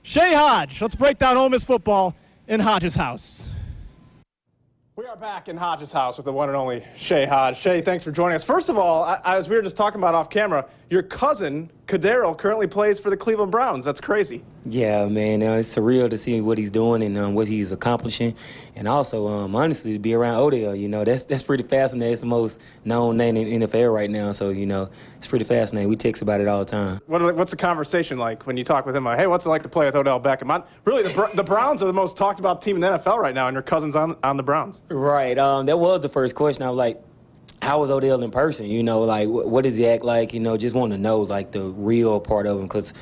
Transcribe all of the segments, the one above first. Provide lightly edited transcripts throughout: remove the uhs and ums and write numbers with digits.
Shay Hodge. Let's break down Ole Miss football in Hodge's house. We are back in Hodge's house with the one and only Shay Hodge. Shay, thanks for joining us. First of all, as we were just talking about off camera, your cousin, Kadero, currently plays for the Cleveland Browns. That's crazy. Yeah, man, it's surreal to see what he's doing and what he's accomplishing. And also, honestly, to be around Odell, that's pretty fascinating. It's the most known name in the NFL right now. So, it's pretty fascinating. We text about it all the time. What's the conversation like when you talk with him? Like, hey, what's it like to play with Odell Beckham? Really, the Browns are the most talked about team in the NFL right now, and your cousin's on the Browns. Right. That was the first question. I was like, how was Odell in person? What does he act like? Just want to know, like, the real part of him. Because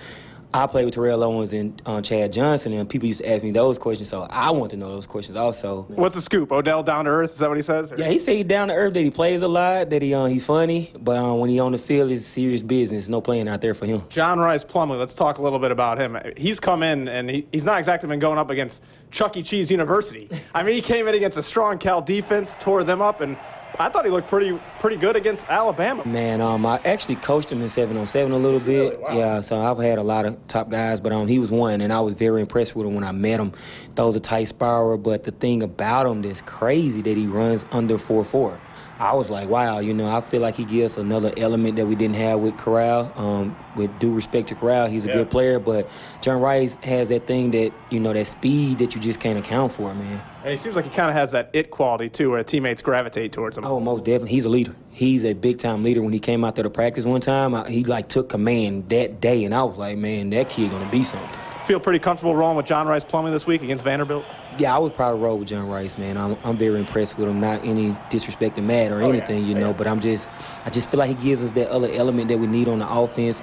I played with Terrell Owens and Chad Johnson, and people used to ask me those questions, so I want to know those questions also. What's the scoop? Odell down to earth? Is that what he says? Yeah, he said he's down to earth, that he plays a lot, that he's funny, but when he's on the field, it's serious business. No playing out there for him. John Rice Plumlee, let's talk a little bit about him. He's come in, and he's not exactly been going up against Chuck E. Cheese University. I mean, he came in against a strong Cal defense, tore them up, and I thought he looked pretty good against Alabama. Man, I actually coached him in 7-on-7 a little bit. Really? Wow. Yeah, so I've had a lot of top guys, but he was one, and I was very impressed with him when I met him. Throws a tight spiral, but the thing about him that's crazy that he runs under 4.4. I was like, wow, I feel like he gives another element that we didn't have with Corral. With due respect to Corral, he's a good player, but John Rice has that thing that, that speed that you just can't account for, man. And he seems like he kind of has that it quality, too, where teammates gravitate towards him. Oh, most definitely. He's a leader. He's a big-time leader. When he came out there to practice one time, he, took command that day, and I was like, man, that kid going to be something. Feel pretty comfortable rolling with John Rice Plumlee this week against Vanderbilt? Yeah, I would probably roll with John Rice, man. I'm very impressed with him. Not any disrespect to Matt or anything, but I just feel like he gives us that other element that we need on the offense.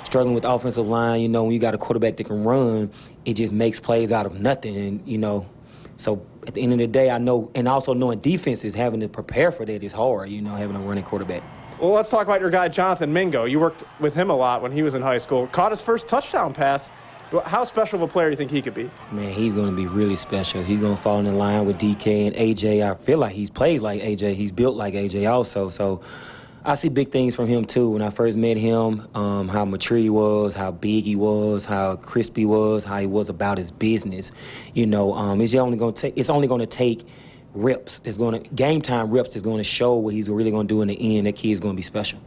Struggling with the offensive line, when you got a quarterback that can run, it just makes plays out of nothing, and so at the end of the day, I know, and also knowing defenses, having to prepare for that is hard, having a running quarterback. Well, let's talk about your guy, Jonathan Mingo. You worked with him a lot when he was in high school. Caught his first touchdown pass. How special of a player do you think he could be? Man, he's going to be really special. He's going to fall in line with DK and AJ. I feel like he's played like AJ. He's built like AJ also. So I see big things from him, too. When I first met him, how mature he was, how big he was, how crisp he was, how he was about his business. It's only going to take reps. Game time reps that's going to show what he's really going to do in the end. That kid's going to be special.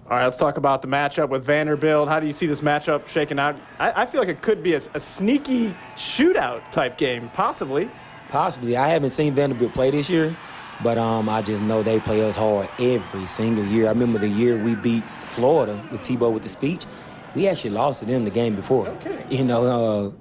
All right, let's talk about the matchup with Vanderbilt. How do you see this matchup shaking out? I feel like it could be a sneaky shootout type game, possibly. Possibly. I haven't seen Vanderbilt play this year, but I just know they play us hard every single year. I remember the year we beat Florida with Tebow with the speech. We actually lost to them the game before. Okay.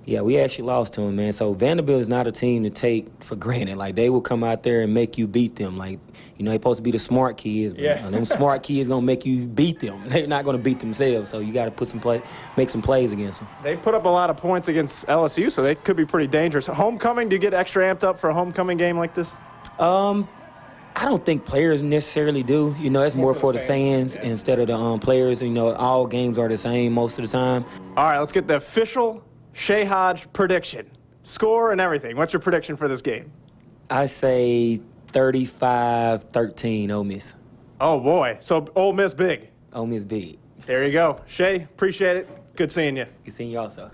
Yeah, we actually lost to them, man. So Vanderbilt is not a team to take for granted. Like, they will come out there and make you beat them. Like, they're supposed to be the smart kids. But, them smart kids going to make you beat them. They're not going to beat themselves. So you got to make some plays against them. They put up a lot of points against LSU, so they could be pretty dangerous. Homecoming, do you get extra amped up for a homecoming game like this? I don't think players necessarily do. It's more for the fans instead of the players. All games are the same most of the time. All right, let's get the official Shay Hodge prediction. Score and everything. What's your prediction for this game? I say 35-13 Ole Miss. Oh, boy. So Ole Miss big. Ole Miss big. There you go. Shay, appreciate it. Good seeing you. Good seeing you also.